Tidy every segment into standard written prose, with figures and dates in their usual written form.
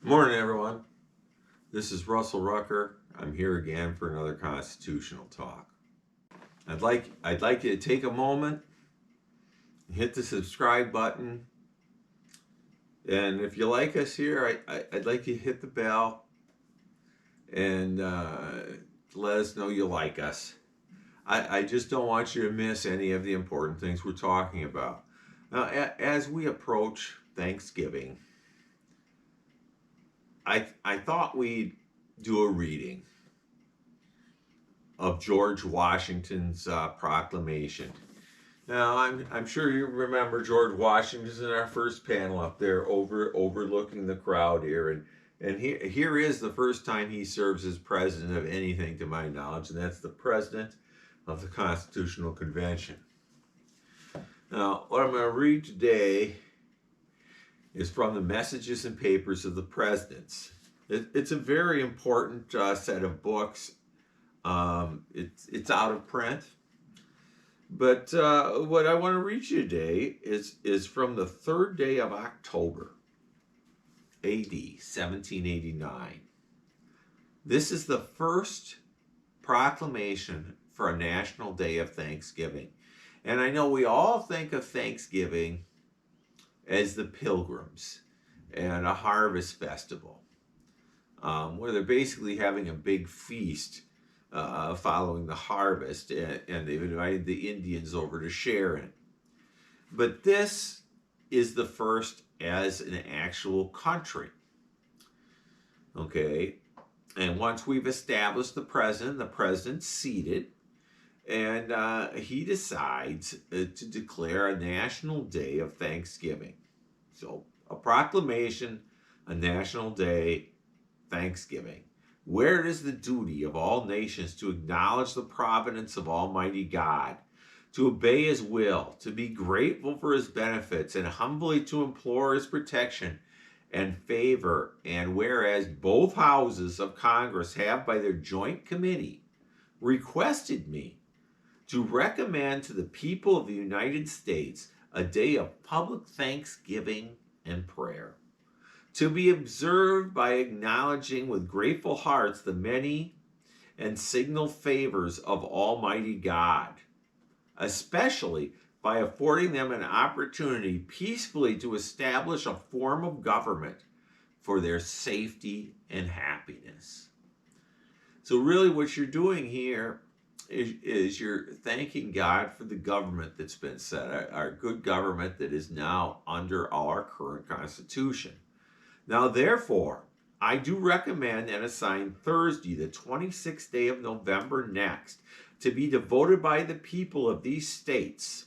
Morning, everyone. This is Rucker. I'm here again for another constitutional talk. I'd like you to take a moment, hit the subscribe button, and if you like us here, I'd like you to hit the bell and let us know you like us. I just don't want you to miss any of the important things we're talking about. Now, as we approach Thanksgiving, I thought we'd do a reading of George Washington's Proclamation. Now, I'm sure you remember George Washington's in our first panel up there, overlooking the crowd here, and here is the first time he serves as president of anything, to my knowledge, and that's the president of the Constitutional Convention. Now, what I'm going to read today is from the Messages and Papers of the Presidents. It's a very important set of books. It's out of print. But what I want to read you today is from the 3rd day of October, A.D. 1789. This is the first proclamation for a national day of Thanksgiving. And I know we all think of Thanksgiving as the Pilgrims and a harvest festival, where they're basically having a big feast following the harvest, and they've invited the Indians over to share it. But this is the first as an actual country. Okay, and once we've established the president's seated, and he decides to declare a national day of Thanksgiving. So a proclamation, a national day, Thanksgiving, where it is the duty of all nations to acknowledge the providence of Almighty God, to obey His will, to be grateful for His benefits, and humbly to implore His protection and favor. And whereas both houses of Congress have by their joint committee requested me to recommend to the people of the United States a day of public thanksgiving and prayer, to be observed by acknowledging with grateful hearts the many and signal favors of Almighty God, especially by affording them an opportunity peacefully to establish a form of government for their safety and happiness. So really what you're doing here is you're thanking God for the government that's been set, our good government that is now under our current Constitution. Now, therefore, I do recommend and assign Thursday, the 26th day of November next, to be devoted by the people of these states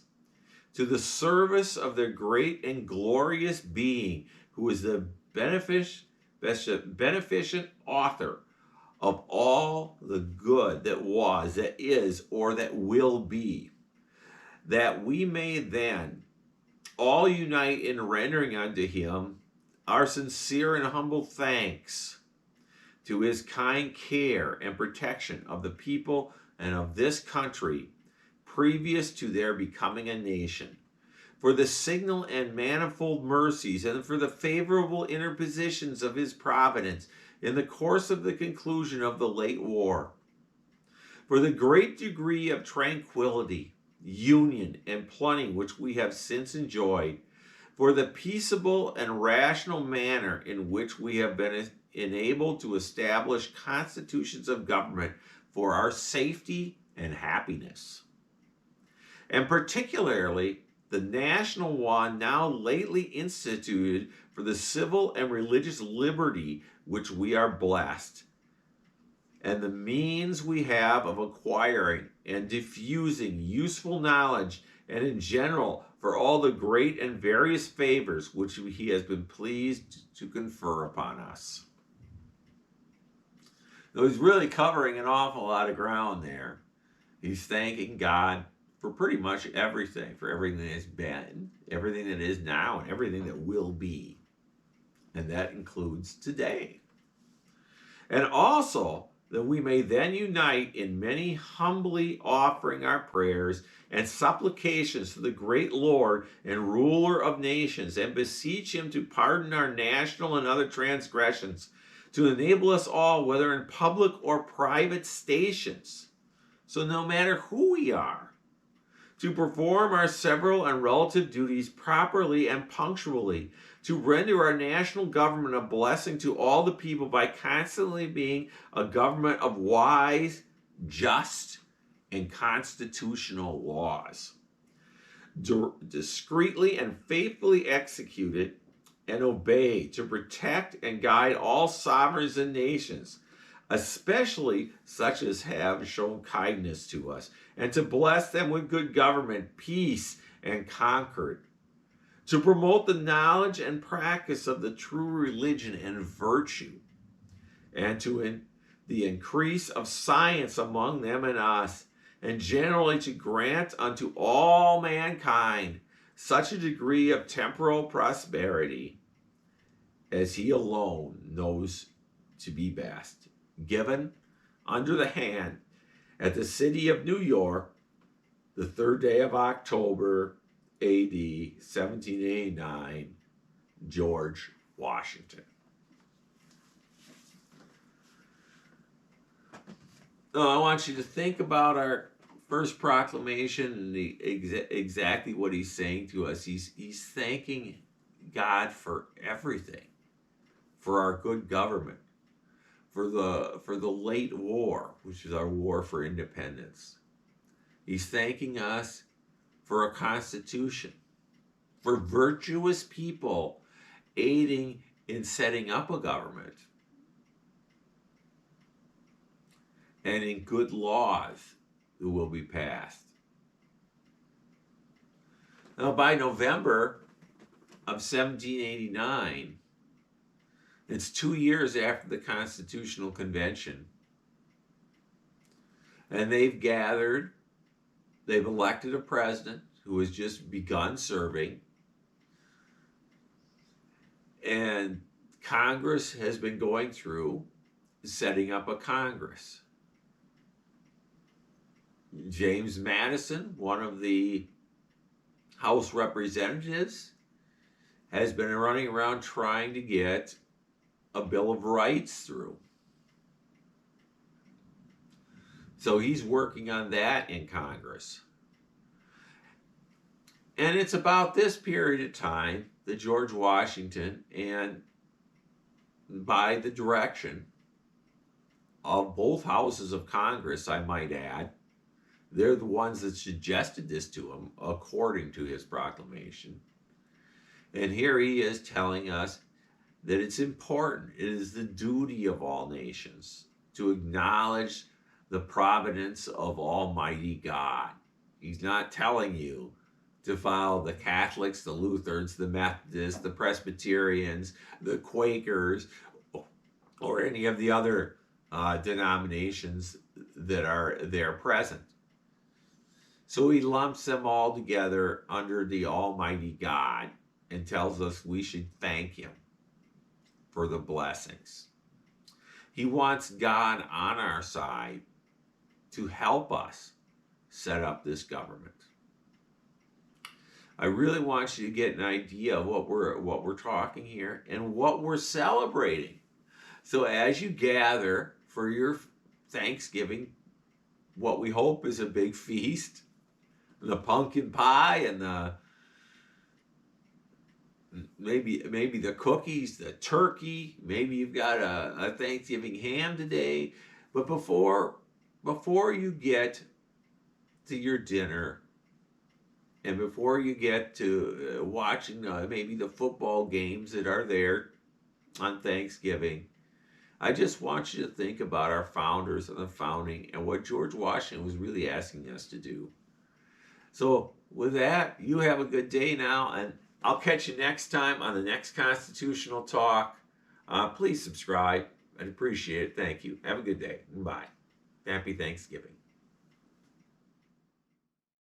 to the service of their great and glorious being, who is the beneficent author of all the good that was, that is, or that will be, that we may then all unite in rendering unto Him our sincere and humble thanks to His kind care and protection of the people and of this country previous to their becoming a nation, for the signal and manifold mercies and for the favorable interpositions of His providence in the course of the conclusion of the late war, for the great degree of tranquility, union, and plenty which we have since enjoyed, for the peaceable and rational manner in which we have been enabled to establish constitutions of government for our safety and happiness, and particularly the national one now lately instituted for the civil and religious liberty which we are blessed, and the means we have of acquiring and diffusing useful knowledge, and in general for all the great and various favors which He has been pleased to confer upon us. So he's really covering an awful lot of ground there. He's thanking God for pretty much everything, for everything that has been, everything that is now, and everything that will be. And that includes today. And also that we may then unite in many humbly offering our prayers and supplications to the great Lord and ruler of nations, and beseech him to pardon our national and other transgressions, to enable us all, whether in public or private stations, so no matter who we are, to perform our several and relative duties properly and punctually, to render our national government a blessing to all the people by constantly being a government of wise, just, and constitutional laws, discreetly and faithfully executed and obeyed, to protect and guide all sovereigns and nations, especially such as have shown kindness to us, and to bless them with good government, peace, and concord, to promote the knowledge and practice of the true religion and virtue, and to the increase of science among them and us, and generally to grant unto all mankind such a degree of temporal prosperity as he alone knows to be best, given under the hand at the city of New York, the 3rd day of October, A.D. 1789, George Washington. Now, I want you to think about our first proclamation and exactly what he's saying to us. He's thanking God for everything, for our good government, for the late war, which is our war for independence. He's thanking us for a constitution, for virtuous people aiding in setting up a government, and in good laws that will be passed. Now, by November of 1789, it's 2 years after the Constitutional Convention, and they've elected a president who has just begun serving, and Congress has been going through setting up a Congress. James Madison, one of the House Representatives, has been running around trying to get a Bill of Rights through. So he's working on that in Congress. And it's about this period of time that George Washington, and by the direction of both houses of Congress, I might add, they're the ones that suggested this to him, according to his proclamation. And here he is telling us that it's important, it is the duty of all nations to acknowledge the providence of Almighty God. He's not telling you to follow the Catholics, the Lutherans, the Methodists, the Presbyterians, the Quakers, or any of the other denominations that are there present. So he lumps them all together under the Almighty God and tells us we should thank him for the blessings. He wants God on our side to help us set up this government. I really want you to get an idea of what we're talking here and what we're celebrating. So as you gather for your Thanksgiving, what we hope is a big feast, the pumpkin pie and the maybe the cookies, the turkey, maybe you've got a Thanksgiving ham today, but before you get to your dinner, and before you get to watching maybe the football games that are there on Thanksgiving, I just want you to think about our founders and the founding and what George Washington was really asking us to do. So with that, you have a good day now, and I'll catch you next time on the next Constitutional Talk. Please subscribe. I'd appreciate it. Thank you. Have a good day. Bye. Happy Thanksgiving.